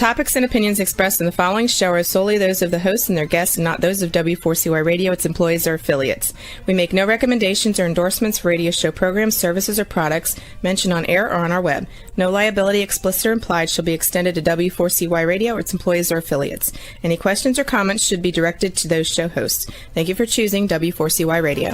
topics and opinions expressed in the following show are solely those of the hosts and their guests and not those of W4CY Radio, its employees, or affiliates. We make no recommendations or endorsements for radio show programs, services, or products mentioned on air or on our web. No liability, explicit or implied, shall be extended to W4CY Radio or its employees or affiliates. Any questions or comments should be directed to those show hosts. Thank you for choosing W4CY Radio.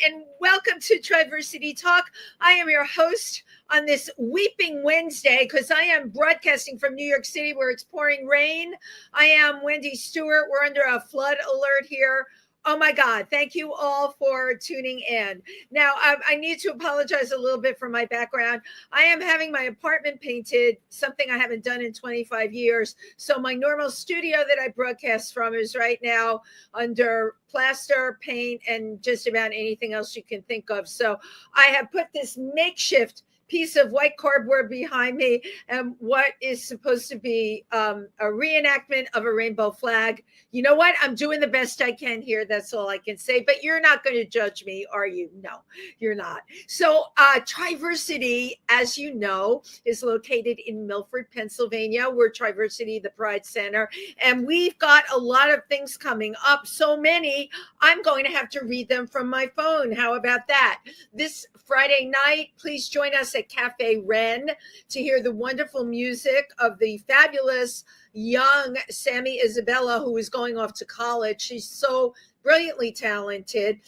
And welcome to Triversity Talk. I am your host on this Weeping Wednesday because I am broadcasting from New York City where it's pouring rain. I am Wendy Stewart. We're under a flood alert here. Oh my God. Thank you all for tuning in. Now, I need to apologize a little bit for my background. I am having my apartment painted, something I haven't done in 25 years. So my normal studio that I broadcast from is right now under plaster, paint, and just about anything else you can think of. So I have put this makeshift piece of white cardboard behind me and what is supposed to be a reenactment of a rainbow flag. You know what? I'm doing the best I can here. That's all I can say. But you're not going to judge me, are you? No, you're not. So Triversity, as you know, is located in Milford, Pennsylvania. We're Triversity, the Pride Center. And we've got a lot of things coming up. So many, I'm going to have to read them from my phone. How about that? This Friday night, please join us at Cafe Ren to hear the wonderful music of the fabulous young Sammy Isabella, who is going off to college. She's so brilliantly talented.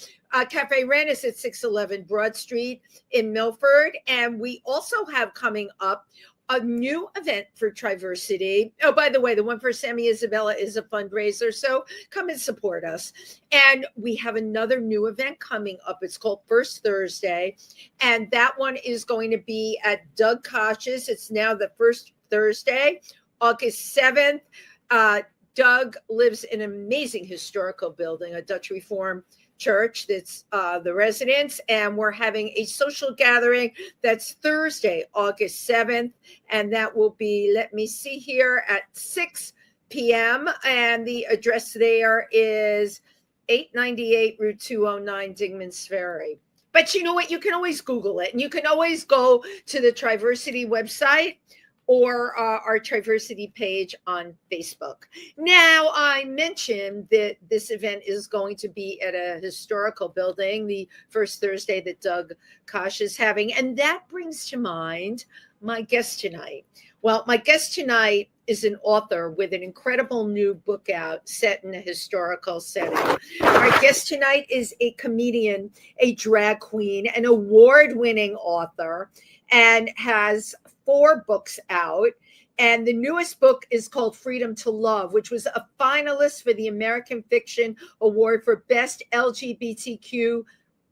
Cafe Ren is at 611 Broad Street in Milford. And we also have coming up a new event for Triversity. Oh, by the way, the one for Sammy Isabella is a fundraiser, so come and support us. And we have another new event coming up. It's called First Thursday, and that one is going to be at Doug Koch's. It's now the first Thursday, August 7th. Doug lives in an amazing historical building, a Dutch Reform church that's the residence, and we're having a social gathering that's Thursday, August 7th, and that will be, let me see here, at 6 p.m. and the address there is 898 Route 209, Dingman's Ferry. But you know what? You can always Google it, and you can always go to the Triversity website or our Triversity page on Facebook. Now, I mentioned that this event is going to be at a historical building, the first Thursday that Doug Koch is having. And that brings to mind my guest tonight. Well, my guest tonight is an author with an incredible new book out set in a historical setting. Our guest tonight is a comedian, a drag queen, an award-winning author, and has 4 books out. And the newest book is called Freedom to Love, which was a finalist for the American Fiction Award for Best LGBTQ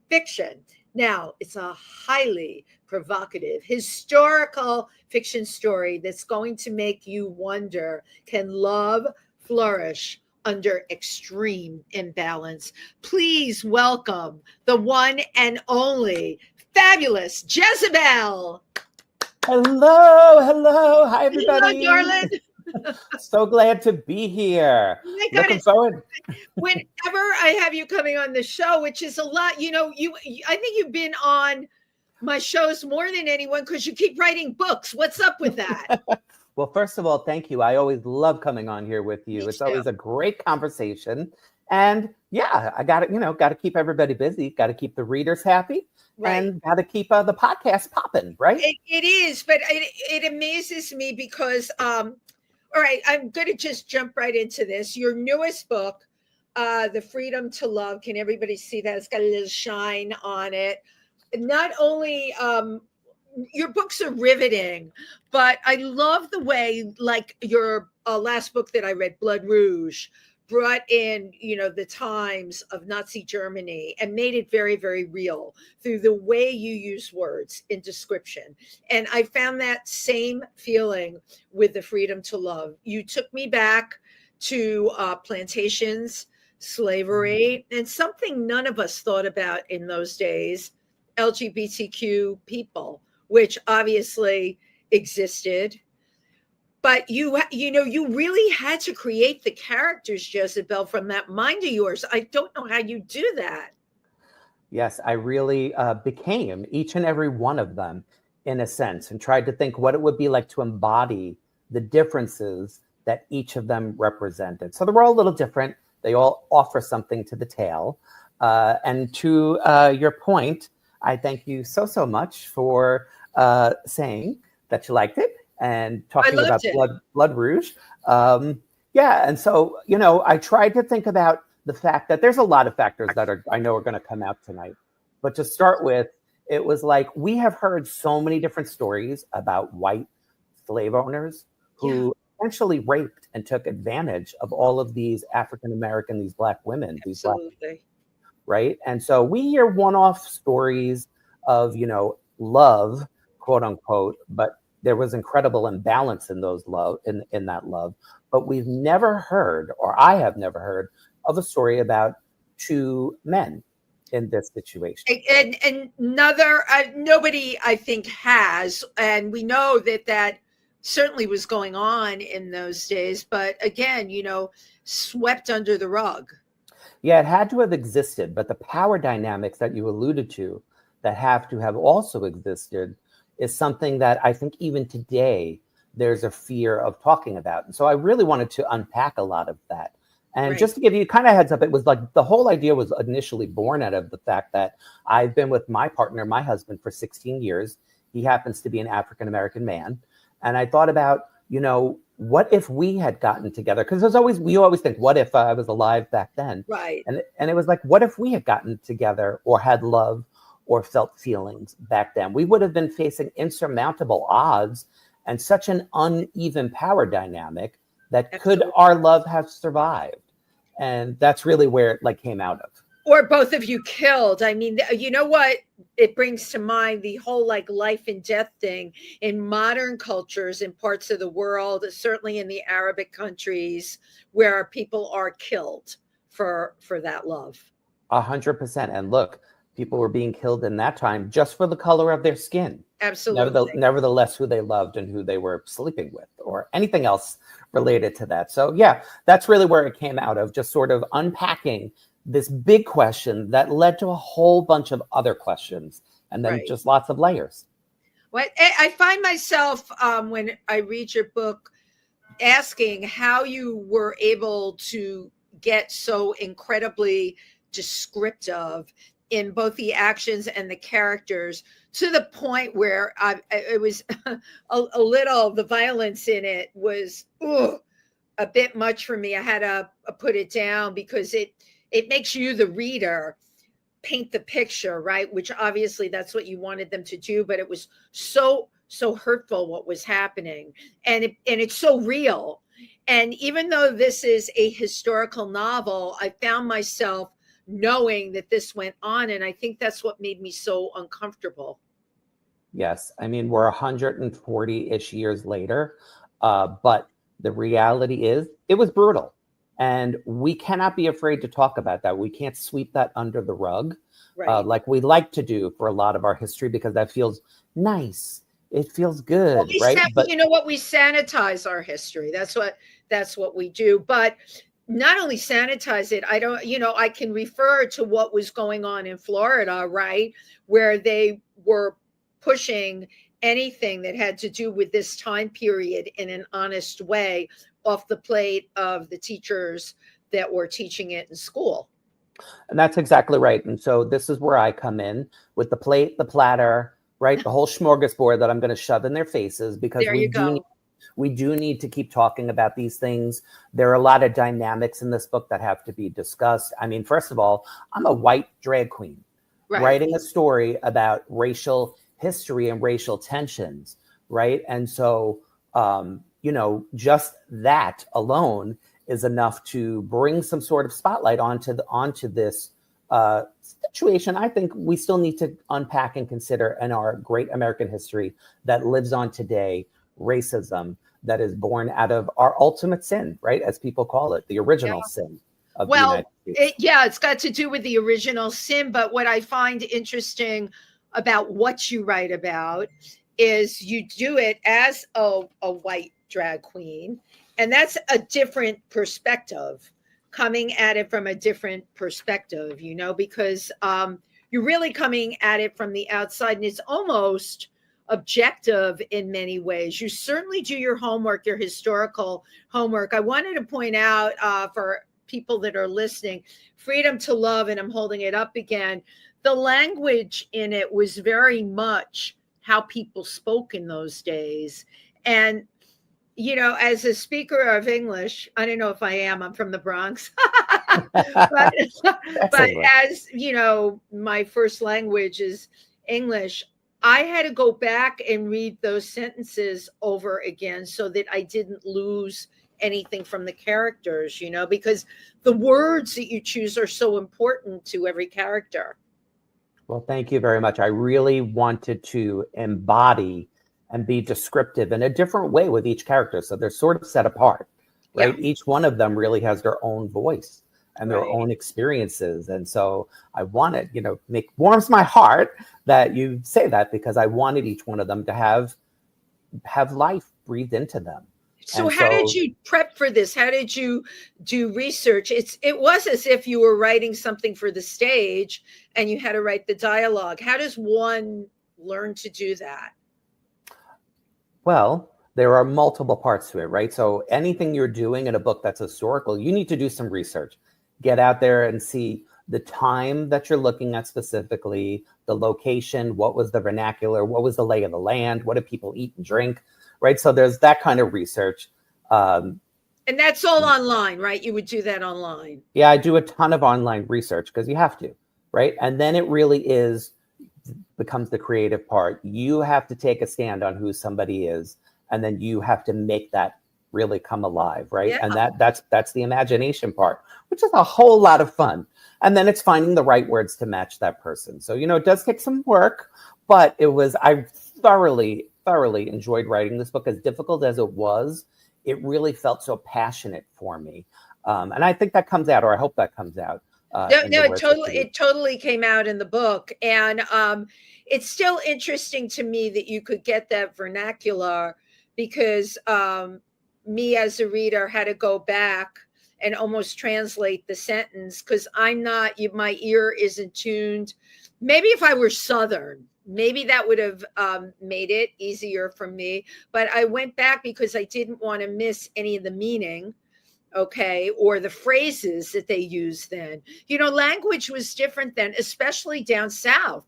Fiction. Now, it's a highly provocative, historical fiction story that's going to make you wonder, can love flourish under extreme imbalance? Please welcome the one and only fabulous Jezebel. Hello. Hi, everybody. Hello, darling. So glad to be here. Oh my God, looking forward. Whenever I have you coming on the show, which is a lot, you know, I think you've been on my shows more than anyone because you keep writing books. What's up with that? Well, first of all, thank you. I always love coming on here with you. It's always a great conversation. And yeah, I got to keep everybody busy. Got to keep the readers happy. Right. And got to keep the podcast popping, right? It is, but it amazes me because, all right, I'm going to just jump right into this. Your newest book, The Freedom to Love. Can everybody see that? It's got a little shine on it. Not only your books are riveting, but I love the way, like your last book that I read, Blood Rouge, brought in, the times of Nazi Germany and made it very, very real through the way you use words in description. And I found that same feeling with The Freedom to Love. You took me back to plantations, slavery, and something none of us thought about in those days, LGBTQ people, which obviously existed. But you really had to create the characters, Jezebel, from that mind of yours. I don't know how you do that. Yes, I really became each and every one of them in a sense, and tried to think what it would be like to embody the differences that each of them represented. So they're all a little different. They all offer something to the tale. And to your point, I thank you so much for saying that you liked it and talking about Blood Rouge. Yeah, and so, I tried to think about the fact that there's a lot of factors that I know are going to come out tonight. But to start with, it was like we have heard so many different stories about white slave owners who essentially raped and took advantage of all of these African American, these Black women, these Black, right? And so we hear one-off stories of, love, quote unquote, but there was incredible imbalance in those love, in that love. But we've never heard, or I have never heard, of a story about two men in this situation. And nobody, I think, has. And we know that certainly was going on in those days. But again, swept under the rug. Yeah, it had to have existed. But the power dynamics that you alluded to that have to have also existed is something that I think even today there's a fear of talking about. And so I really wanted to unpack a lot of that. And just to give you kind of heads up, it was like the whole idea was initially born out of the fact that I've been with my partner, my husband, for 16 years. He happens to be an African-American man. And I thought about, what if we had gotten together? Because we always think, what if I was alive back then? Right. And it was like, what if we had gotten together or had love or felt feelings back then? We would have been facing insurmountable odds and such an uneven power dynamic that Absolutely. Could our love have survived? And that's really where it came out of. Or both of you killed. I mean, you know what? It brings to mind the whole life and death thing in modern cultures in parts of the world, certainly in the Arabic countries, where people are killed for that love. 100%. And look, people were being killed in that time just for the color of their skin. Absolutely. Nevertheless, who they loved and who they were sleeping with or anything else related to that. So yeah, that's really where it came out of, just sort of unpacking this big question that led to a whole bunch of other questions and then just lots of layers. Well, I find myself when I read your book asking how you were able to get so incredibly descriptive in both the actions and the characters, to the point where it was a little, the violence in it was a bit much for me. I had to put it down because it makes you, the reader, paint the picture, right? Which obviously that's what you wanted them to do, but it was so hurtful what was happening. And it's so real. And even though this is a historical novel, I found myself knowing that this went on. And I think that's what made me so uncomfortable. Yes. I mean, we're 140-ish years later, but the reality is it was brutal. And we cannot be afraid to talk about that. We can't sweep that under the rug like we like to do for a lot of our history, because that feels nice. It feels good, right? But you know what? We sanitize our history. That's what we do. But not only sanitize it, I can refer to what was going on in Florida, right? Where they were pushing anything that had to do with this time period in an honest way off the plate of the teachers that were teaching it in school. And that's exactly right. And so this is where I come in with the plate, the platter, right? The whole smorgasbord that I'm going to shove in their faces, because we do need to keep talking about these things. There are a lot of dynamics in this book that have to be discussed. I mean, first of all, I'm a white drag queen writing a story about racial history and racial tensions, right? And so, just that alone is enough to bring some sort of spotlight onto this situation I think we still need to unpack and consider in our great American history that lives on today, racism that is born out of our ultimate sin, right? As people call it, the original sin of the United States. It's got to do with the original sin. But what I find interesting about what you write about is you do it as a white drag queen. And that's a different perspective, coming at it from a different perspective, because you're really coming at it from the outside, and it's almost objective in many ways. You certainly do your homework, your historical homework. I wanted to point out for people that are listening, Freedom to Love, and I'm holding it up again, the language in it was very much how people spoke in those days. And as a speaker of English, I don't know if I am, I'm from the Bronx, but as my first language is English, I had to go back and read those sentences over again so that I didn't lose anything from the characters, because the words that you choose are so important to every character. Well, thank you very much. I really wanted to embody and be descriptive in a different way with each character. So they're sort of set apart, right? Yeah. Each one of them really has their own voice and their own experiences. And so I wanted, warms my heart that you say that, because I wanted each one of them to have life breathed into them. So how did you prep for this? How did you do research? It was as if you were writing something for the stage and you had to write the dialogue. How does one learn to do that? Well, there are multiple parts to it, right? So anything you're doing in a book that's historical, you need to do some research. Get out there and see the time that you're looking at specifically, the location, what was the vernacular, what was the lay of the land, what do people eat and drink, right? So there's that kind of research. And that's all online, right? You would do that online. Yeah, I do a ton of online research because you have to, right? And then it really becomes the creative part. You have to take a stand on who somebody is, and then you have to make that really come alive, right? Yeah. And that's the imagination part, which is a whole lot of fun. And then it's finding the right words to match that person. So, it does take some work, but I thoroughly enjoyed writing this book. As difficult as it was, it really felt so passionate for me. And I think that comes out, or I hope that comes out. It totally came out in the book. And it's still interesting to me that you could get that vernacular, because me as a reader had to go back and almost translate the sentence, because my ear isn't tuned. Maybe if I were Southern, maybe that would have made it easier for me. But I went back because I didn't want to miss any of the meaning. Okay, or the phrases that they used then. Language was different then, especially down south.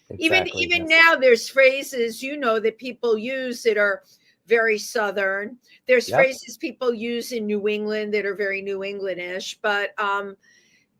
Exactly, even now, there's phrases that people use that are very Southern. There's phrases people use in New England that are very New Englandish. But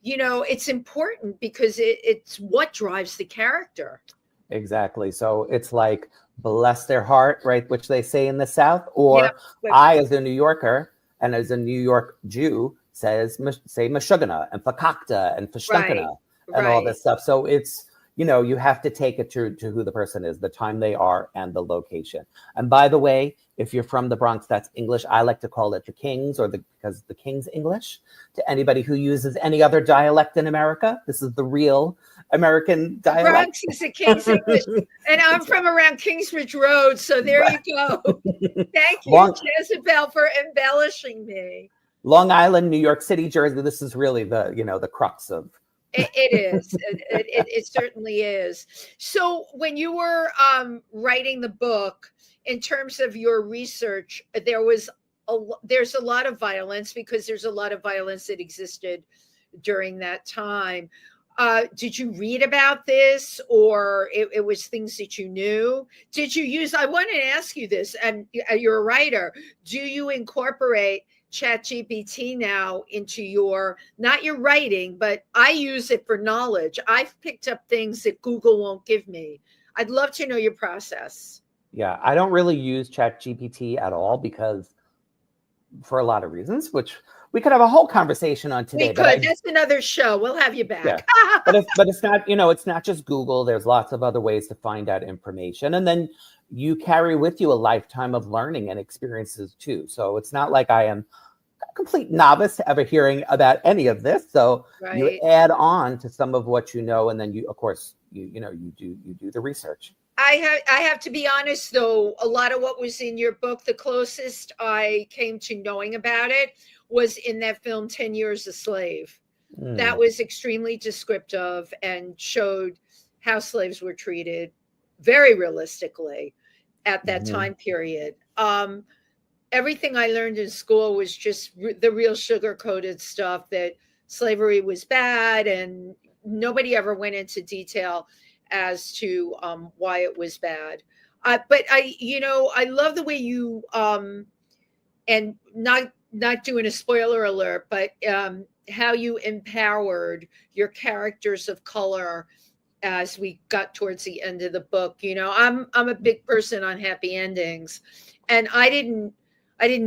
it's important because it's what drives the character. Exactly. So it's like, bless their heart, right? Which they say in the South, or I, as a New Yorker, and as a New York Jew, say Meshuggah and Fakakta and Fashtunkana and all this stuff. So it's, you have to take it to who the person is, the time they are, and the location. And by the way, if you're from the Bronx, that's English. I like to call it the King's, because the King's English. To anybody who uses any other dialect in America, this is the real American dialect. Bronx is the King's English. And I'm from around Kingsbridge Road, so there you go. Thank you, Jezebel, for embellishing me. Long Island, New York City, Jersey, this is really the crux of. It is. It certainly is. So when you were writing the book, in terms of your research, there's a lot of violence, because there's a lot of violence that existed during that time. Did you read about this, or it was things that you knew? Did you use, I wanted to ask you this, and you're a writer, do you incorporate ChatGPT now into not your writing, but I use it for knowledge. I've picked up things that Google won't give me. I'd love to know your process. Yeah, I don't really use ChatGPT at all, because for a lot of reasons, which we could have a whole conversation on today. We could. That's another show. We'll have you back. Yeah. but it's not, it's not just Google. There's lots of other ways to find out information. And then you carry with you a lifetime of learning and experiences too. So it's not like I am a complete novice to ever hearing about any of this. So you add on to some of what you know, and then you, of course, you do the research. I have to be honest, though, a lot of what was in your book, the closest I came to knowing about it was in that film, 10 Years a Slave. That was extremely descriptive and showed how slaves were treated very realistically at that time period. Everything I learned in school was just the real sugar-coated stuff, that slavery was bad, and nobody ever went into detail as to why it was bad. But I love the way you, and not doing a spoiler alert, but how you empowered your characters of color as we got towards the end of the book. I'm a big person on happy endings, and I didn't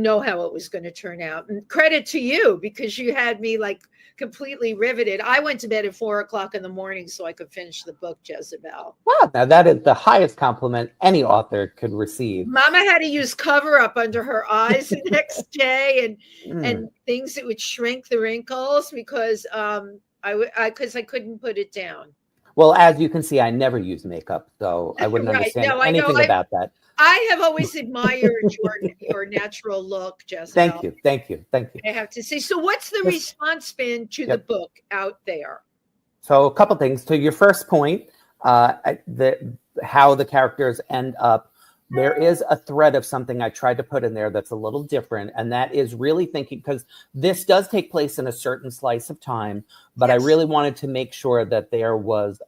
know how it was going to turn out. And credit to you, because you had me like completely riveted. I went to bed at 4:00 in the morning so I could finish the book, Jezebel. Wow, now that is the highest compliment any author could receive. Mama had to use cover up under her eyes the next day, and things that would shrink the wrinkles, because I couldn't put it down. Well, as you can see, I never use makeup, so I wouldn't understand anything about that. I have always admired your natural look, Jezebel. Thank you. I have to say. So what's the response been to the book out there? So a couple things. To your first point, how the characters end up, there is a thread of something I tried to put in there that's a little different, and that is really thinking, because this does take place in a certain slice of time, but I really wanted to make sure that there was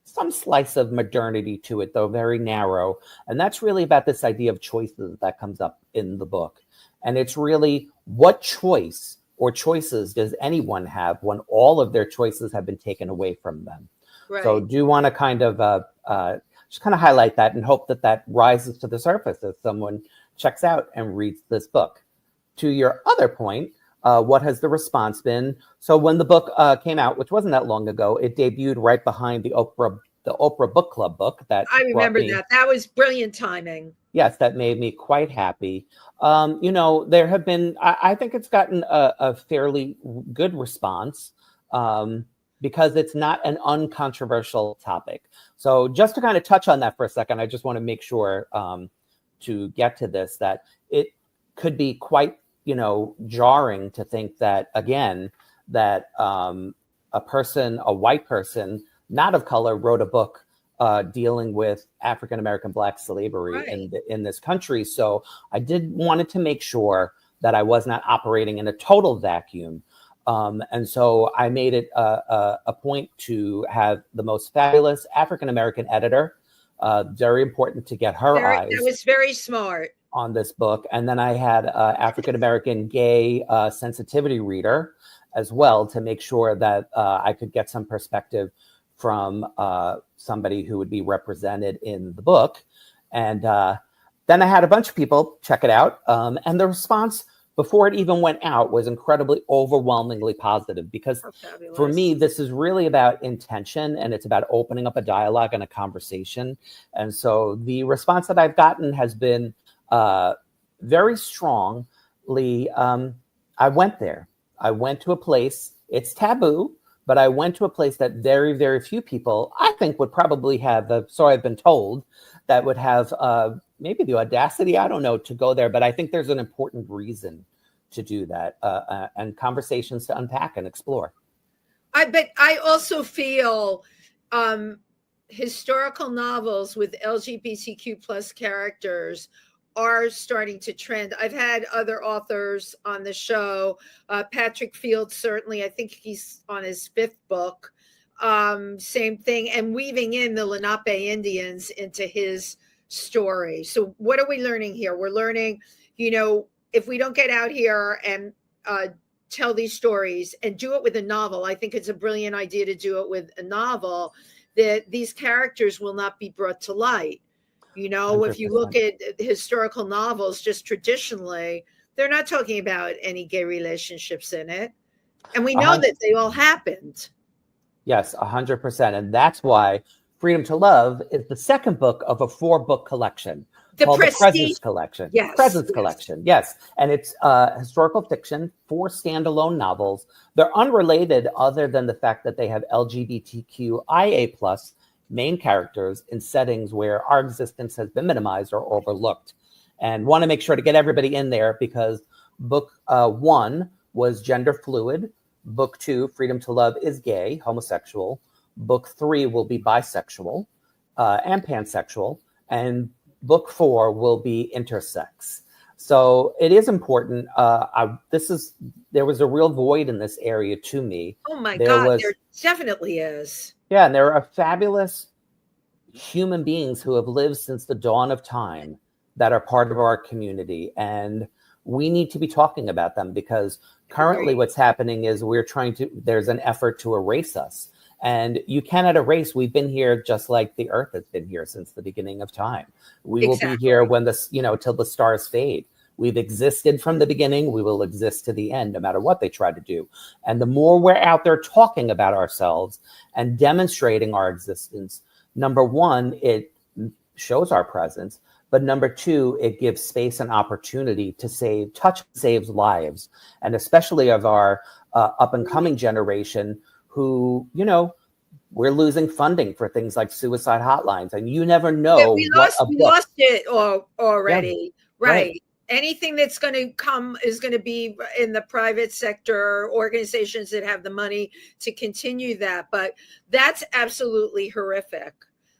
some slice of modernity to it, though very narrow. And that's really about this idea of choices that comes up in the book. And it's really, what choice or choices does anyone have when all of their choices have been taken away from them? Right. So do you want to kind of just kind of highlight that and hope that rises to the surface as someone checks out and reads this book. To your other point, what has the response been? So when the book came out, which wasn't that long ago, it debuted right behind the Oprah Book Club book. That I remember that was brilliant timing. Yes, that made me quite happy. There have been, I think it's gotten a fairly good response, because it's not an uncontroversial topic. So just to kind of touch on that for a second, I just want to make sure to get to this, that it could be quite, jarring to think that, again, that a white person, not of color, wrote a book dealing with African-American Black slavery in this country. So I wanted to make sure that I was not operating in a total vacuum. And so I made it a point to have the most fabulous African-American editor. Very important to get her eyes. That was very smart. On this book. And then I had African-American gay sensitivity reader as well, to make sure that I could get some perspective from somebody who would be represented in the book. And then I had a bunch of people check it out. And the response before it even went out was incredibly overwhelmingly positive, because for me, this is really about intention, and it's about opening up a dialogue and a conversation. And so the response that I've gotten has been very strongly. I went there. I went to a place, it's taboo, but I went to a place that very, very few people, I think, would probably have, so I've been told, that would have maybe the audacity, I don't know, to go there. But I think there's an important reason to do that, and conversations to unpack and explore. But I also feel historical novels with LGBTQ plus characters are starting to trend. I've had other authors on the show. Patrick Fields, certainly, I think he's on his 5th book. Same thing, and weaving in the Lenape Indians into his story. So what are we learning here? We're learning, if we don't get out here and tell these stories and do it with a novel, I think it's a brilliant idea to do it with a novel, that these characters will not be brought to light. 100%. If you look at historical novels, just traditionally, They're not talking about any gay relationships in it. And we A know hun- that they all happened. Yes, 100%. And that's why Freedom to Love is the second book of a 4-book collection called the Presence Collection. Yes. Presence Collection, yes. And it's historical fiction, 4 standalone novels. They're unrelated other than the fact that they have LGBTQIA plus main characters in settings where our existence has been minimized or overlooked. And want to make sure to get everybody in there because book 1 was gender fluid. Book 2, Freedom to Love, is gay, homosexual. Book 3 will be bisexual and pansexual. And book 4 will be intersex. So it is important. There was a real void in this area to me. Oh my God, there definitely is. Yeah, and there are fabulous human beings who have lived since the dawn of time that are part of our community. And we need to be talking about them because currently what's happening is there's an effort to erase us. And you cannot erase. We've been here just like the earth has been here since the beginning of time. We will be here when till the stars fade. We've existed from the beginning. We will exist to the end, no matter what they try to do. And the more we're out there talking about ourselves and demonstrating our existence, number one, it shows our presence. But number 2, it gives space and opportunity to saves lives. And especially of our up and coming generation who, we're losing funding for things like suicide hotlines. And you never know. We lost it already. Yeah, right. Anything that's going to come is going to be in the private sector, organizations that have the money to continue that. But that's absolutely horrific.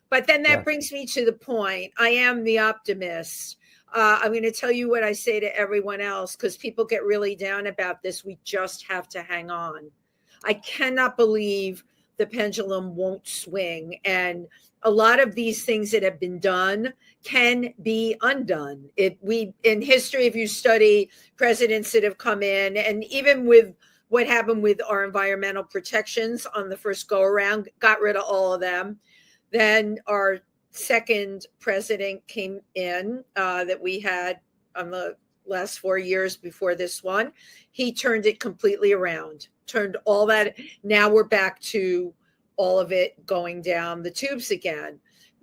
But then that brings me to the point. I am the optimist. I'm going to tell you what I say to everyone else because people get really down about this. We just have to hang on. I cannot believe the pendulum won't swing. And a lot of these things that have been done can be undone. In history, if you study presidents that have come in, and even with what happened with our environmental protections on the first go around, got rid of all of them. Then our second president came in that we had on the last 4 years before this one. He turned it completely around, turned all that. Now we're back to all of it going down the tubes again.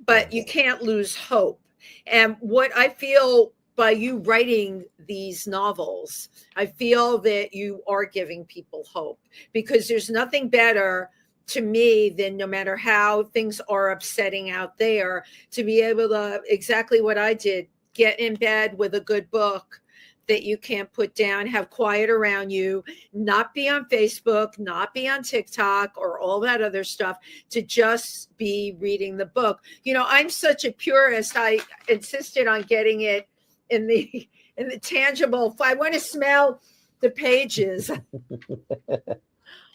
But you can't lose hope. And what I feel by you writing these novels, I feel that you are giving people hope because there's nothing better to me than no matter how things are upsetting out there, to be able to, exactly what I did, get in bed with a good book that you can't put down, have quiet around you, not be on Facebook, not be on TikTok or all that other stuff, to just be reading the book. I'm such a purist. I insisted on getting it in the tangible. I want to smell the pages.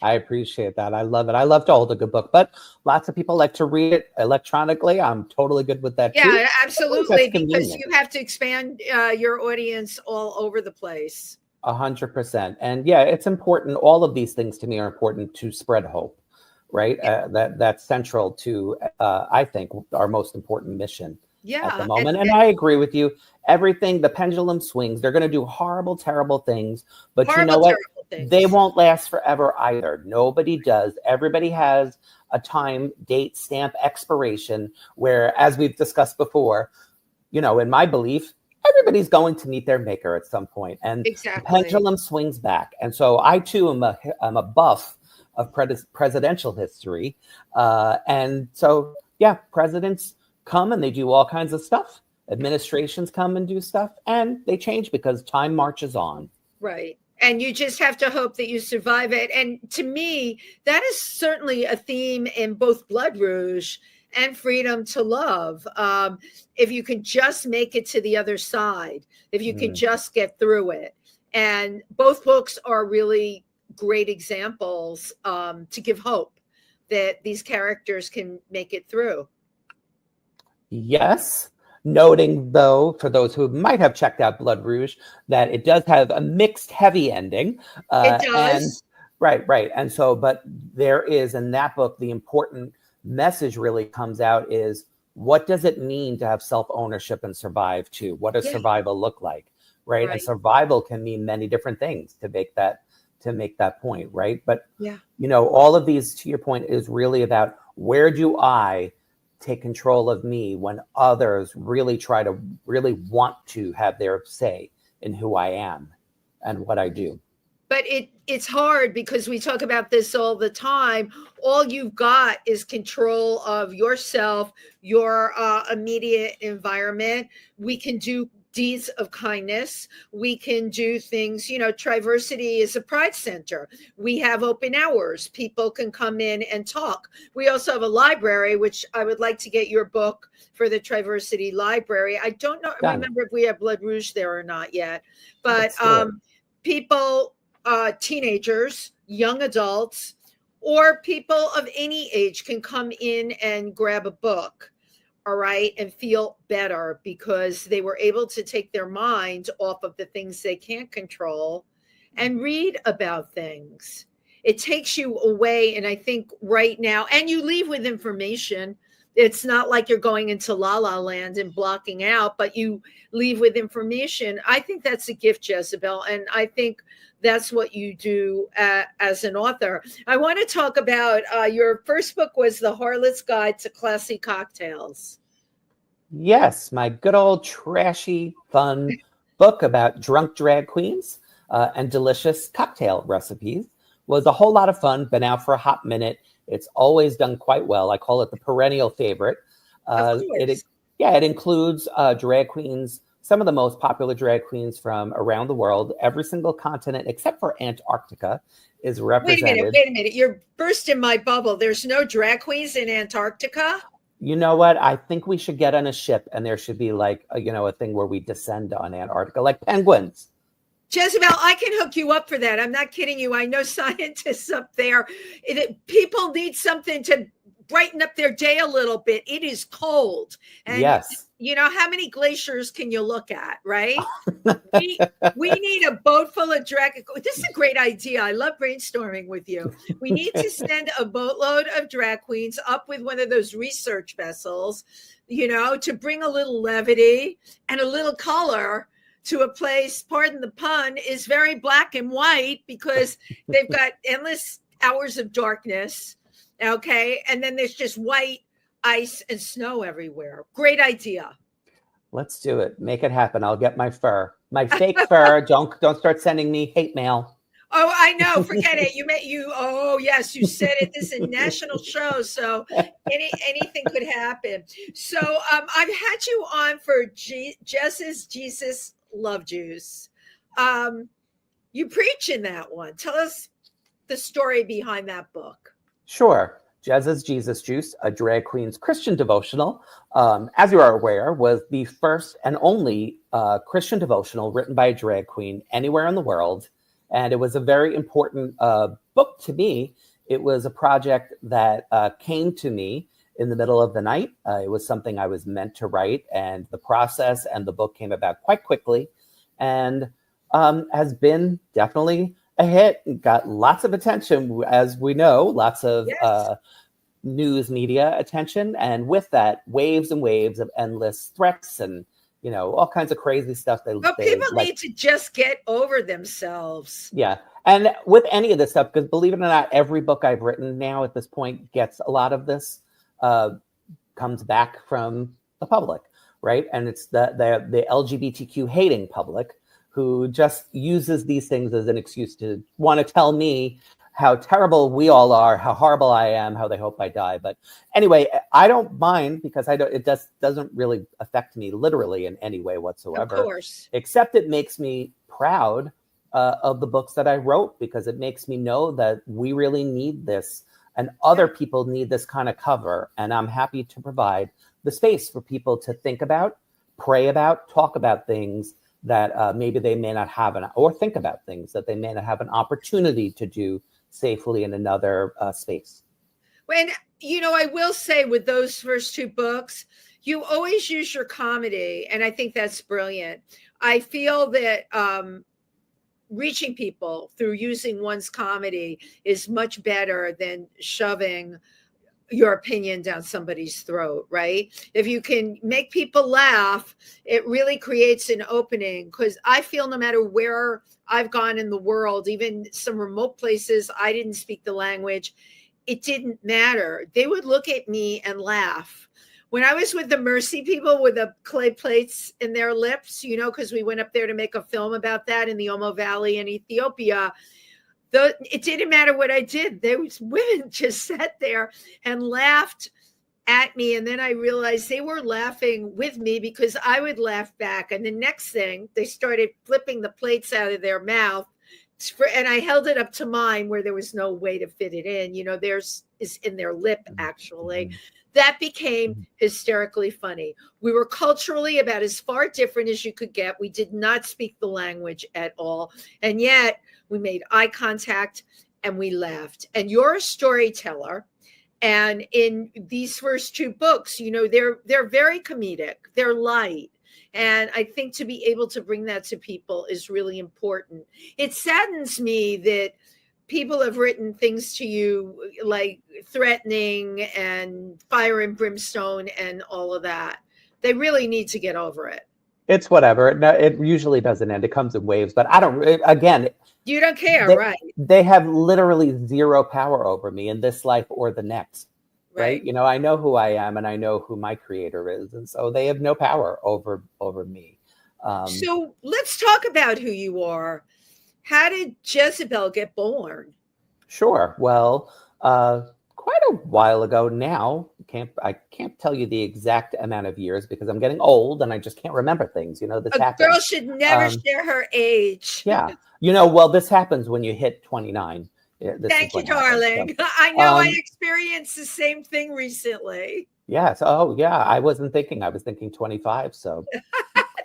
I appreciate that. I love it. I love to hold a good book, but lots of people like to read it electronically. I'm totally good with that too. Yeah, absolutely, because you have to expand your audience all over the place. 100%. And yeah, it's important. All of these things to me are important to spread hope, right? Yeah. That's central to, I think, our most important mission at the moment. And I agree with you. Everything, the pendulum swings. They're going to do horrible, terrible things. But you know what? They won't last forever either. Nobody does. Everybody has a time, date, stamp, expiration, where, as we've discussed before, in my belief, everybody's going to meet their maker at some point. And the pendulum swings back. And so I, too, am a buff of presidential history. And so, yeah, presidents come and they do all kinds of stuff. Administrations come and do stuff, and they change because time marches on. Right. And you just have to hope that you survive it. And to me, that is certainly a theme in both Blood Rouge and Freedom to Love. If you can just make it to the other side, if you can just get through it. And both books are really great examples to give hope that these characters can make it through. Yes. Noting, though, for those who might have checked out Blood Rouge, that it does have a mixed heavy ending. It does. Right. And so, but there is in that book, the important message really comes out is, what does it mean to have self-ownership and survive too? What does survival look like? right? And survival can mean many different things to make that point, right? But all of these, to your point, is really about where do I take control of me when others really want to have their say in who I am and what I do. But it's hard because we talk about this all the time. All you've got is control of yourself, your immediate environment. We can do deeds of kindness. We can do things, Triversity is a pride center. We have open hours. People can come in and talk. We also have a library, which I would like to get your book for the Triversity library. I don't remember if we have Blood Rouge there or not yet, but people, teenagers, young adults, or people of any age can come in and grab a book, all right, and feel better because they were able to take their mind off of the things they can't control and read about things. It takes you away, and I think right now, and you leave with information. It's not like you're going into la la land and blocking out, but you leave with information. I think that's a gift, Jezebel, and I think that's what you do as an author. I want to talk about your first book was The Harlot's Guide to Classy Cocktails. Yes, my good old trashy, fun book about drunk drag queens and delicious cocktail recipes. Was a whole lot of fun, been out for a hot minute. It's always done quite well. I call it the perennial favorite. It includes drag queens, some of the most popular drag queens from around the world. Every single continent except for Antarctica is represented. Wait a minute. You're bursting my bubble. There's no drag queens in Antarctica? You know what? I think we should get on a ship and there should be like, a thing where we descend on Antarctica, like penguins. Jezebel, I can hook you up for that. I'm not kidding you. I know scientists up there. People need something to brighten up their day a little bit. It is cold. And yes. How many glaciers can you look at, right? we need a boat full of drag. This is a great idea. I love brainstorming with you. We need to send a boatload of drag queens up with one of those research vessels, to bring a little levity and a little color to a place, pardon the pun, is very black and white because they've got endless hours of darkness. Okay. And then there's just white ice and snow everywhere. Great idea. Let's do it. Make it happen. I'll get my fur, my fake fur. Don't start sending me hate mail. Oh, I know. Forget it. Oh yes, you said it. This is a national show, so anything could happen. So I've had you on for Jess's Jesus Love Juice. You preach in that one. Tell us the story behind that book. Sure. Jeza's Jesus Juice, a drag queen's Christian devotional, as you are aware, was the first and only Christian devotional written by a drag queen anywhere in the world. And it was a very important book to me. It was a project that came to me in the middle of the night. It was something I was meant to write, and the process and the book came about quite quickly and has been definitely a hit. Got lots of attention, as we know, lots of news media attention. And with that, waves and waves of endless threats and, all kinds of crazy stuff. People need to just get over themselves. Yeah. And with any of this stuff, because believe it or not, every book I've written now at this point gets a lot of this, comes back from the public, right? And it's the LGBTQ hating public who just uses these things as an excuse to want to tell me how terrible we all are, how horrible I am, how they hope I die. But anyway, I don't mind because it doesn't really affect me literally in any way whatsoever. Of course. Except it makes me proud of the books that I wrote, because it makes me know that we really need this and other people need this kind of cover. And I'm happy to provide the space for people to think about, pray about, talk about things that maybe they may not have or think about things that they may not have an opportunity to do safely in another space. When, I will say with those first two books, you always use your comedy. And I think that's brilliant. I feel that reaching people through using one's comedy is much better than shoving your opinion down somebody's throat, right? If you can make people laugh, it really creates an opening. Because I feel no matter where I've gone in the world, even some remote places, I didn't speak the language, it didn't matter. They would look at me and laugh. When I was with the Mercy people with the clay plates in their lips, because we went up there to make a film about that in the Omo Valley in Ethiopia, it didn't matter what I did. Those women just sat there and laughed at me. And then I realized they were laughing with me because I would laugh back. And the next thing, they started flipping the plates out of their mouth. And I held it up to mine where there was no way to fit it in. Theirs is in their lip, actually. That became hysterically funny. We were culturally about as far different as you could get. We did not speak the language at all. And yet we made eye contact and we laughed. And you're a storyteller. And in these first two books, they're very comedic. They're light. And I think to be able to bring that to people is really important. It saddens me that people have written things to you like threatening and fire and brimstone and all of that. They really need to get over it. It's whatever. No, it usually doesn't end. It comes in waves, but I don't, again. You don't care, right? They have literally zero power over me in this life or the next, right? I know who I am and I know who my creator is. And so they have no power over me. So let's talk about who you are. How did Jezebel get born? Sure. Well, quite a while ago now. I can't tell you the exact amount of years because I'm getting old and I just can't remember things. This happens. Girl should never share her age. Yeah. Well, this happens when you hit 29. Thank you, darling. So, I know I experienced the same thing recently. Yes. Oh, yeah. I wasn't thinking. I was thinking 25. So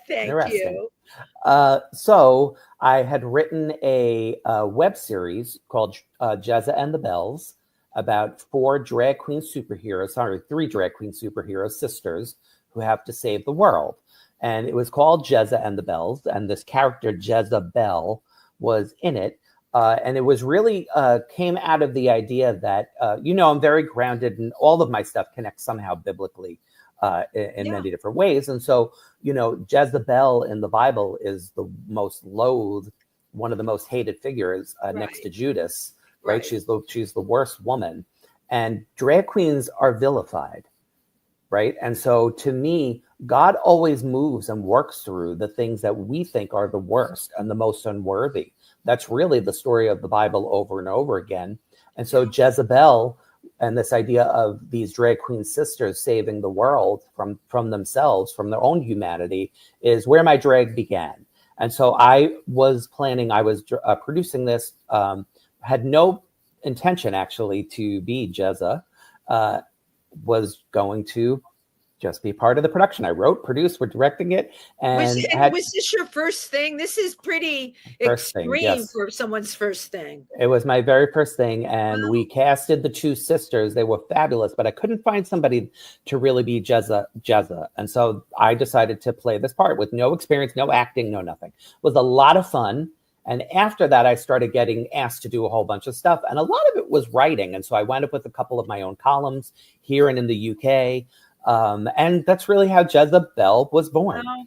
thank you. So I had written a web series called Jeza and the Bells about three drag queen superhero sisters who have to save the world. And it was called Jeza and the Bells. And this character, Jeza Belle, was in it. And it was really came out of the idea that, I'm very grounded and all of my stuff connects somehow biblically in many different ways. And so, Jezebel in the Bible is the most loathed, one of the most hated figures next to Judas, right? She's the worst woman. And drag queens are vilified, right? And so to me, God always moves and works through the things that we think are the worst and the most unworthy. That's really the story of the Bible over and over again. And so Jezebel and this idea of these drag queen sisters saving the world from themselves, from their own humanity, is where my drag began. And so I was producing this, had no intention actually to be Jeza, was going to just be part of the production. I wrote, produced, we're directing it. And was this your first thing? This is pretty extreme for someone's first thing. It was my very first thing. And we casted the two sisters. They were fabulous, but I couldn't find somebody to really be Jeza. And so I decided to play this part with no experience, no acting, no nothing. It was a lot of fun. And after that, I started getting asked to do a whole bunch of stuff. And a lot of it was writing. And so I wound up with a couple of my own columns here and in the UK. And that's really how Jezebel was born. Wow.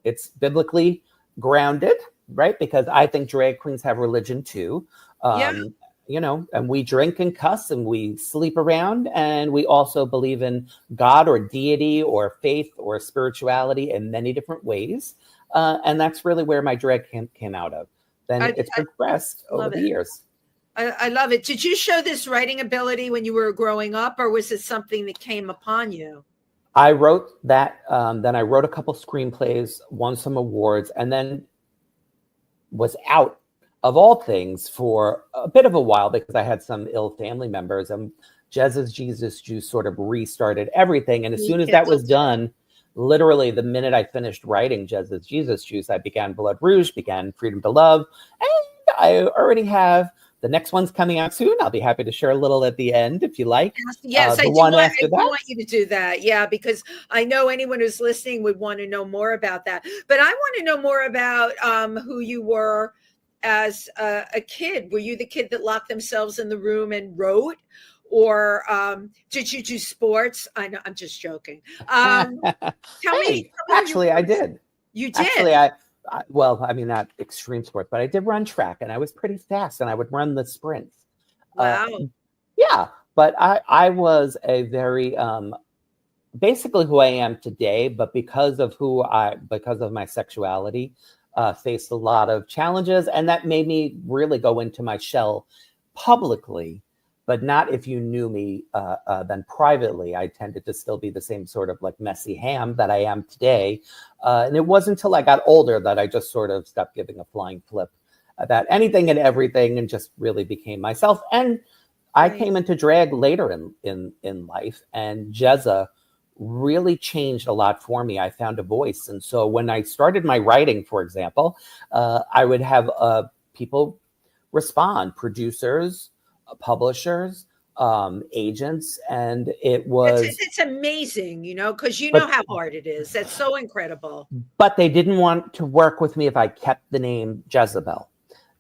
It's biblically grounded, right? Because I think drag queens have religion too. And we drink and cuss and we sleep around, and we also believe in God or deity or faith or spirituality in many different ways. And that's really where my drag came out of. Then it's progressed over the years. I love it. Did you show this writing ability when you were growing up, or was it something that came upon you? I wrote that. Then I wrote a couple screenplays, won some awards, and then was out of all things for a bit of a while because I had some ill family members, and Jeza's Jesus Juice sort of restarted everything. And as soon as that was done, literally the minute I finished writing Jeza's Jesus Juice, I began Blood Rouge, began Freedom to Love, and I already have the next one's coming out soon. I'll be happy to share a little at the end if you like. Yes, I do want you to do that. Yeah, because I know anyone who's listening would want to know more about that. But I want to know more about who you were as a kid. Were you the kid that locked themselves in the room and wrote? or did you do sports? I know, I'm just joking. Tell me Actually, I did. You did? Actually, well, I mean, not extreme sports, but I did run track, and I was pretty fast, and I would run the sprints. Wow. Yeah, but I was a very basically who I am today, but because of my sexuality, faced a lot of challenges, and that made me really go into my shell publicly, but not if you knew me. Then privately, I tended to still be the same sort of like messy ham that I am today. And it wasn't until I got older that I just sort of stopped giving a flying flip about anything and everything, and just really became myself. And I came into drag later in life, and Jeza really changed a lot for me. I found a voice. And so when I started my writing, for example, I would have people respond, producers, publishers, agents, and it's amazing, because how hard it is. That's so incredible. But they didn't want to work with me if I kept the name Jezebel.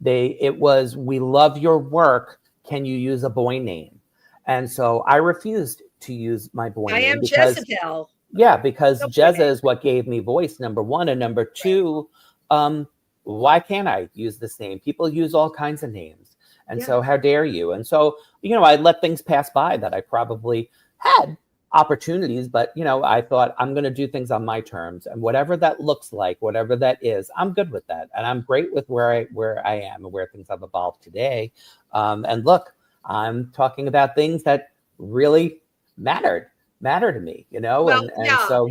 It was, we love your work. Can you use a boy name? And so I refused to use my boy name. I am Jezebel. Yeah, because Jeza is what gave me voice, number one. And number two, why can't I use this name? People use all kinds of names. And so how dare you? And so, I let things pass by that I probably had opportunities, but, I thought I'm going to do things on my terms, and whatever that looks like, whatever that is, I'm good with that. And I'm great with where I am and where things have evolved today. And look, I'm talking about things that really matter to me, Well, so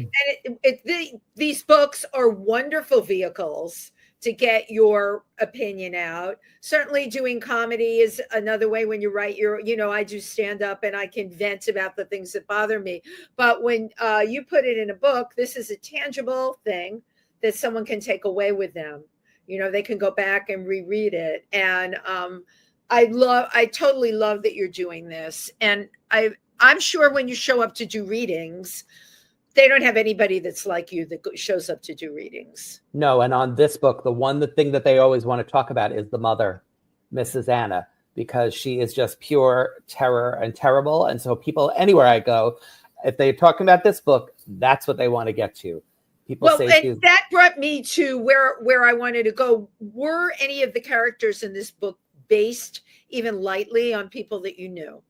these books are wonderful vehicles to get your opinion out. Certainly doing comedy is another way. When you write I do stand up and I can vent about the things that bother me. But when you put it in a book, this is a tangible thing that someone can take away with them. They can go back and reread it. And I totally love that you're doing this. And I'm sure when you show up to do readings, they don't have anybody that's like you that shows up to do readings. No, and on this book, the thing that they always want to talk about is the mother, Mrs. Anna, because she is just pure terror and terrible. And so people, anywhere I go, if they're talking about this book, that's what they want to get to. People say and that brought me to where I wanted to go. Were any of the characters in this book based even lightly on people that you knew?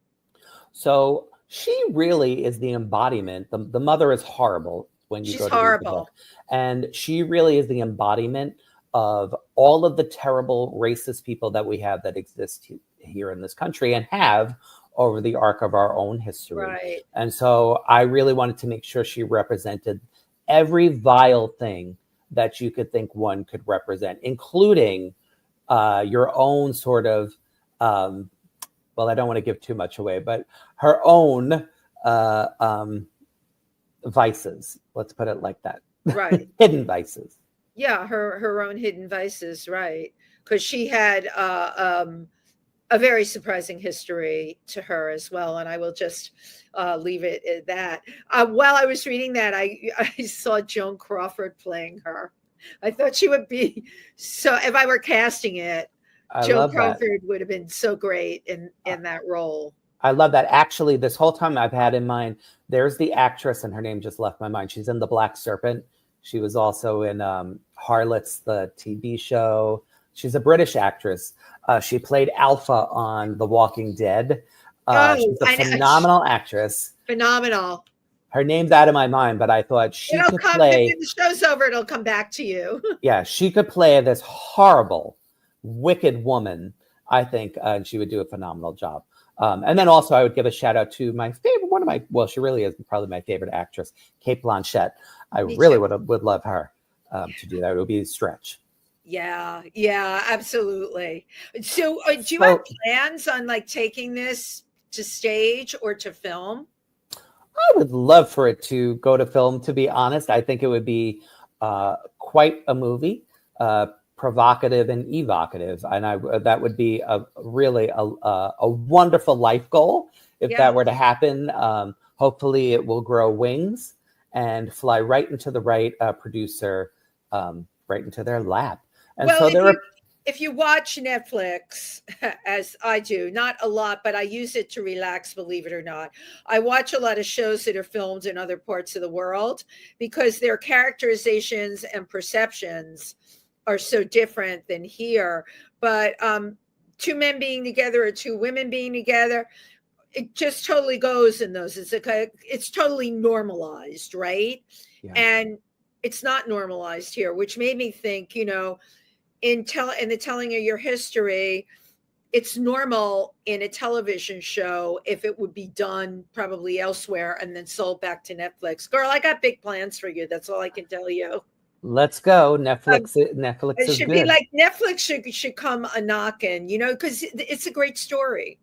So she really is the embodiment. The mother is horrible when you go to read the book. And she really is the embodiment of all of the terrible racist people that we have that exist here in this country and have over the arc of our own history. Right. And so I really wanted to make sure she represented every vile thing that you could think one could represent, including your own sort of well, I don't want to give too much away, but her own vices. Let's put it like that. Right. Hidden vices. Yeah, her own hidden vices, right? Because she had a very surprising history to her as well. And I will just leave it at that. While I was reading that, I saw Joan Crawford playing her. I thought she would be so, if I were casting it, Joan Crawford would have been so great in that role. I love that. Actually, this whole time I've had in mind, there's the actress, and her name just left my mind. She's in The Black Serpent. She was also in Harlots, the TV show. She's a British actress. She played Alpha on The Walking Dead. She's a phenomenal actress. Phenomenal. Her name's out of my mind, but I thought could play. When the show's over, it'll come back to you. Yeah, she could play this horrible, wicked woman, I think, and she would do a phenomenal job. And then also I would give a shout out to my favorite, she really is probably my favorite actress, Cate Blanchett. I really would love her to do that. It would be a stretch. Yeah, absolutely. So do you have plans on taking this to stage or to film? I would love for it to go to film, to be honest. I think it would be quite a movie. Provocative and evocative, and that would be a wonderful life goal if that were to happen. Hopefully, it will grow wings and fly right into the right producer, right into their lap. And so if you watch Netflix, as I do, not a lot, but I use it to relax, believe it or not. I watch a lot of shows that are filmed in other parts of the world because their characterizations and perceptions are so different than here. But two men being together or two women being together, it just totally goes in those. It's totally normalized, right? Yeah. And it's not normalized here, which made me think, in the telling of your history, it's normal in a television show if it would be done probably elsewhere and then sold back to Netflix. Girl, I got big plans for you. That's all I can tell you. Let's go. Netflix It is should good. be like Netflix should come a knocking, because it's a great story.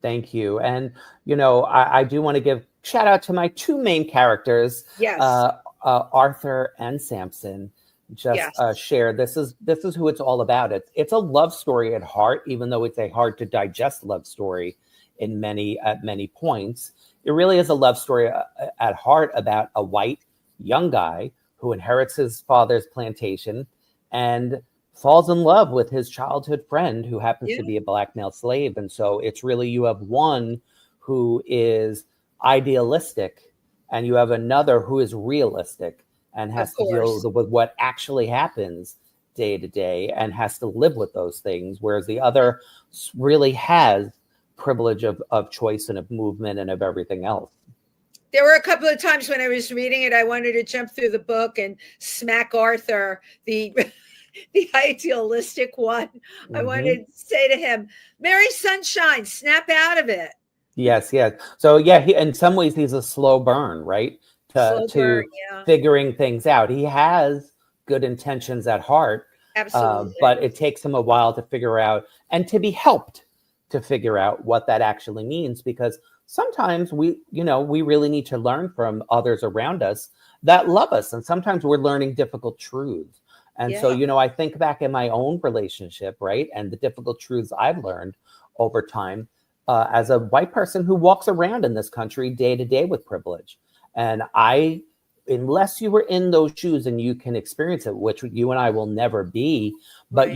Thank you. And, I do want to give shout out to my two main characters, Yes. Arthur and Samson. Just Yes. share. This is who it's all about. It's a love story at heart, even though it's a hard to digest love story at many points. It really is a love story at heart about a white young guy who inherits his father's plantation and falls in love with his childhood friend who happens to be a black male slave. And so it's really, you have one who is idealistic and you have another who is realistic and has to deal with what actually happens day to day and has to live with those things. Whereas the other really has privilege of choice and of movement and of everything else. There were a couple of times when I was reading it, I wanted to jump through the book and smack Arthur, the idealistic one. Mm-hmm. I wanted to say to him, Mary Sunshine, snap out of it. Yes. So in some ways he's a slow burn, right? To figuring things out. He has good intentions at heart. Absolutely. But it takes him a while to figure out and to be helped to figure out what that actually means, because sometimes we really need to learn from others around us that love us. And sometimes we're learning difficult truths. And so, I think back in my own relationship, right? And the difficult truths I've learned over time as a white person who walks around in this country day to day with privilege. And unless you were in those shoes and you can experience it, which you and I will never be, but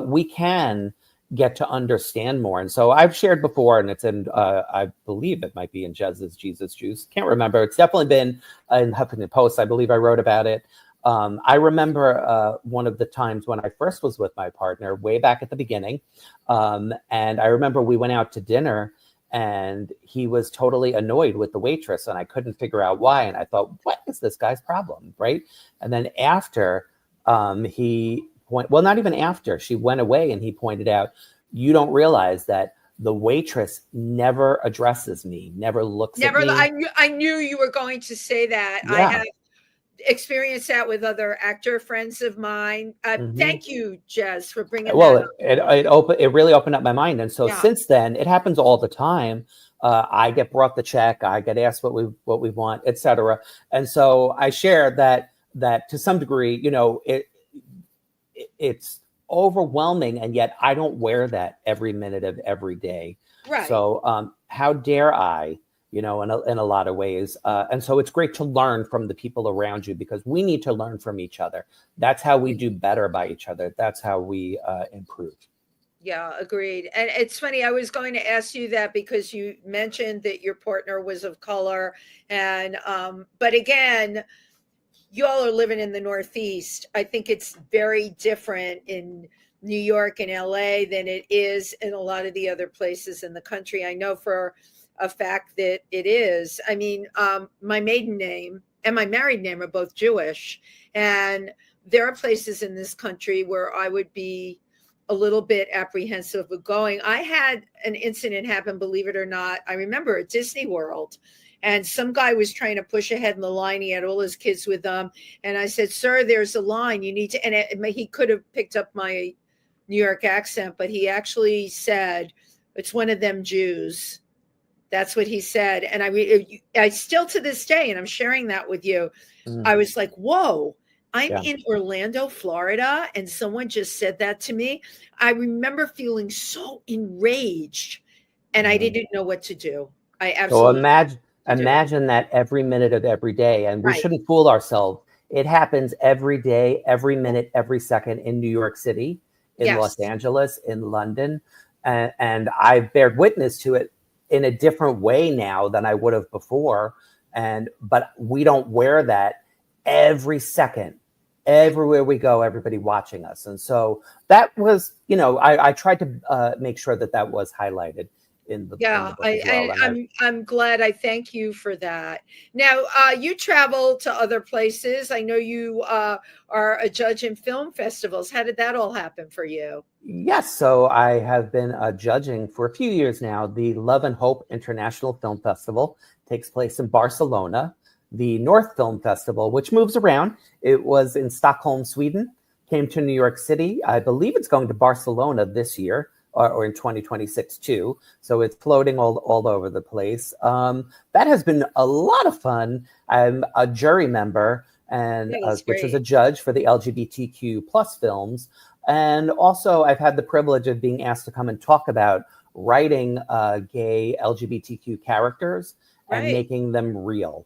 we can get to understand more. And so I've shared before, and it's in, I believe it might be in Jeza's Jesus Juice. Can't remember. It's definitely been in Huffington Post. I believe I wrote about it. I remember one of the times when I first was with my partner way back at the beginning. And I remember we went out to dinner and he was totally annoyed with the waitress and I couldn't figure out why. And I thought, what is this guy's problem? Right. And then after not even after, she went away and he pointed out, you don't realize that the waitress never addresses me, never looks at me. I knew you were going to say that. Yeah. I have experienced that with other actor friends of mine. Thank you, Jez, for bringing that up. It really opened up my mind. And so since then, it happens all the time. I get brought the check, I get asked what we want, etc. And so I share that to some degree, it's overwhelming, and yet I don't wear that every minute of every day. Right. So how dare I? In a lot of ways. And so it's great to learn from the people around you, because we need to learn from each other. That's how we do better by each other. That's how we improve. Yeah, agreed. And it's funny, I was going to ask you that because you mentioned that your partner was of color. And, but again, you all are living in the Northeast. I think it's very different in New York and LA than it is in a lot of the other places in the country. I know for a fact that it is. I mean, my maiden name and my married name are both Jewish. And there are places in this country where I would be a little bit apprehensive of going. I had an incident happen, believe it or not. I remember at Disney World, and some guy was trying to push ahead in the line. He had all his kids with him. And I said, sir, there's a line you need to, and he could have picked up my New York accent, but he actually said, it's one of them Jews. That's what he said. And I still to this day, and I'm sharing that with you, I was like, whoa, I'm in Orlando, Florida, and someone just said that to me. I remember feeling so enraged, and I didn't know what to do. I absolutely. So imagine that every minute of every day, and we shouldn't fool ourselves. It happens every day, every minute, every second in New York City. in Los Angeles, in London. And I've bared witness to it in a different way now than I would have before. But we don't wear that every second. Everywhere we go, everybody watching us. And so that was, I tried to make sure that was highlighted in the book as well. I'm glad. I thank you for that. Now, you travel to other places. I know you are a judge in film festivals. How did that all happen for you? Yes. So I have been judging for a few years now. The Love and Hope International Film Festival takes place in Barcelona. The North Film Festival, which moves around. It was in Stockholm, Sweden, came to New York City. I believe it's going to Barcelona this year or in 2026 too. So it's floating all over the place. That has been a lot of fun. I'm a jury member, and which is a judge for the LGBTQ plus films. And also I've had the privilege of being asked to come and talk about writing gay LGBTQ characters and making them real.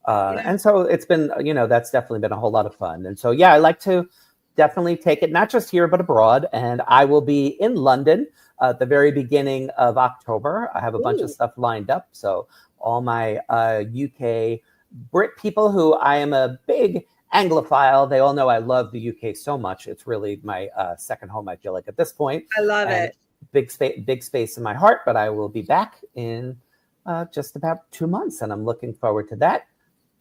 And so it's been, that's definitely been a whole lot of fun. And so, I like to definitely take it, not just here, but abroad. And I will be in London at the very beginning of October. I have a bunch of stuff lined up. So all my UK Brit people who I am a big Anglophile, they all know I love the UK so much. It's really my second home, I feel like, at this point. I love it. Big space in my heart, but I will be back in just about 2 months. And I'm looking forward to that.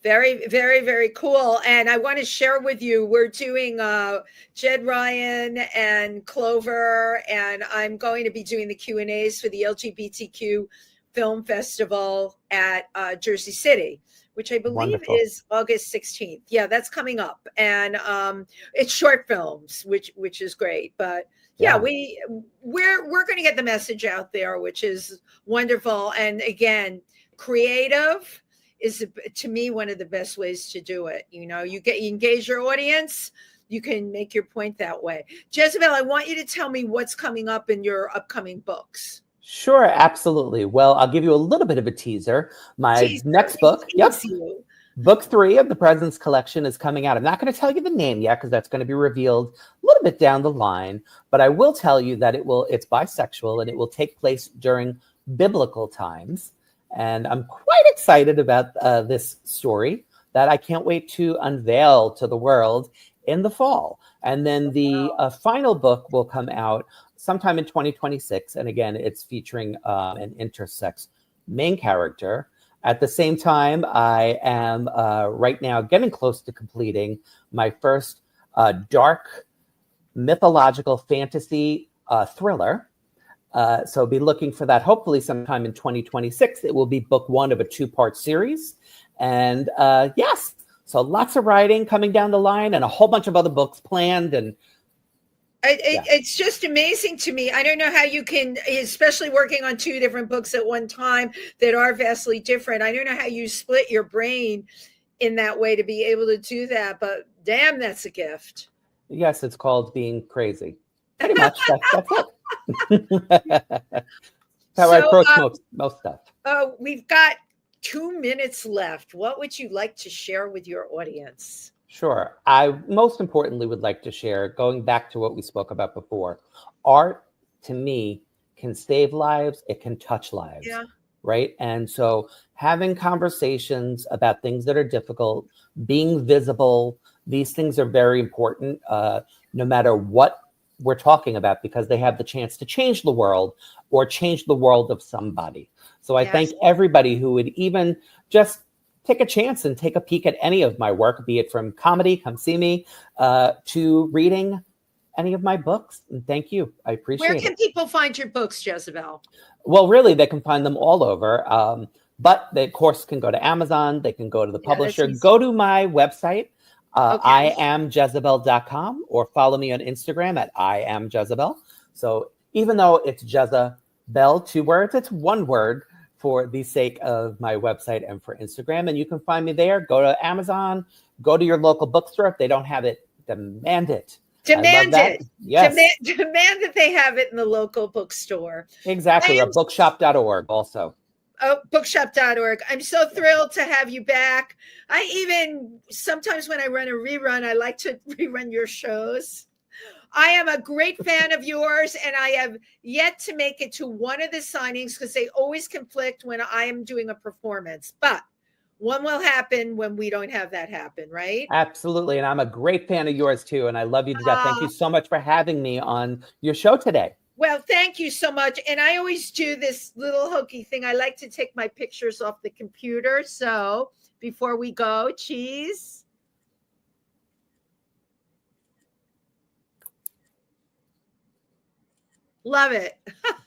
Very, very, very cool. And I want to share with you, we're doing Jed Ryan and Clover, and I'm going to be doing the Q&As for the LGBTQ Film Festival at Jersey City, which I believe is August 16th. Yeah, that's coming up. And it's short films, which is great. But we're going to get the message out there, which is wonderful. And again, creative is, to me, one of the best ways to do it. You engage your audience, you can make your point that way. Jezebel, I want you to tell me what's coming up in your upcoming books. Sure, absolutely. Well, I'll give you a little bit of a teaser. My next book, book 3 of the President's Collection is coming out. I'm not going to tell you the name yet because that's going to be revealed a little bit down the line, but I will tell you that it's bisexual and it will take place during biblical times. And I'm quite excited about this story that I can't wait to unveil to the world in the fall. And then the final book will come out sometime in 2026. And again, it's featuring an intersex main character. At the same time, I am right now getting close to completing my first dark mythological fantasy thriller. So be looking for that hopefully sometime in 2026. It will be book 1 of a 2-part series. And so lots of writing coming down the line and a whole bunch of other books planned. And it's just amazing to me. I don't know how you can, especially working on 2 different books at one time that are vastly different. I don't know how you split your brain in that way to be able to do that, but damn, that's a gift. Yes, it's called being crazy. Pretty much. That's it. How I approach most stuff. We've got 2 minutes left. What would you like to share with your audience? Sure. I most importantly would like to share, going back to what we spoke about before, art to me can save lives. It can touch lives. Yeah. Right. And so having conversations about things that are difficult, being visible, these things are very important, no matter what we're talking about, because they have the chance to change the world or change the world of somebody. So I thank everybody who would even just take a chance and take a peek at any of my work, be it from comedy, come see me, to reading any of my books. And thank you. I appreciate it. Where can people find your books, Jezebel? Well, really, they can find them all over. But they, of course, can go to Amazon. They can go to the publisher. Go to my website, IamJezebel.com, or follow me on Instagram at IamJezebel. So even though it's Jezebel, 2 words, it's 1 word for the sake of my website and for Instagram. And you can find me there. Go to Amazon. Go to your local bookstore. If they don't have it, demand it. Demand it. Yes. Demand that they have it in the local bookstore. Exactly. Or bookshop.org also. Oh, bookshop.org. I'm so thrilled to have you back. I even, sometimes when I run a rerun, I like to rerun your shows. I am a great fan of yours, and I have yet to make it to one of the signings because they always conflict when I am doing a performance. But one will happen when we don't have that happen, right? Absolutely. And I'm a great fan of yours too. And I love you to death. Thank you so much for having me on your show today. Well, thank you so much. And I always do this little hokey thing. I like to take my pictures off the computer. So before we go, cheese. Love it.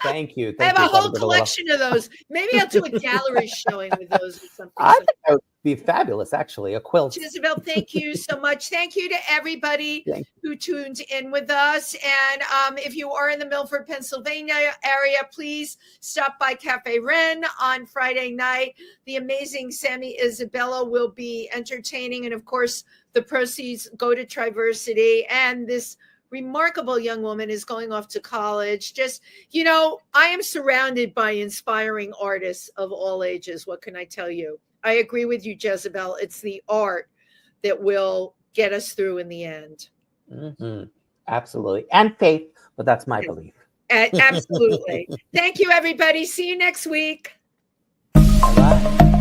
Thank you. I have a whole collection of those. Maybe I'll do a gallery showing with those or something. I think that would be fabulous, actually. A quilt. Jezebel, thank you so much. Thank you to everybody who tuned in with us. And if you are in the Milford, Pennsylvania area, please stop by Cafe Ren on Friday night. The amazing Sammy Isabella will be entertaining. And of course, the proceeds go to Triversity. And this remarkable young woman is going off to college. Just, I am surrounded by inspiring artists of all ages. What can I tell you? I agree with you, Jezebel. It's the art that will get us through in the end. Mm-hmm. Absolutely. And faith, but that's my belief. Absolutely. Thank you, everybody. See you next week. Bye-bye.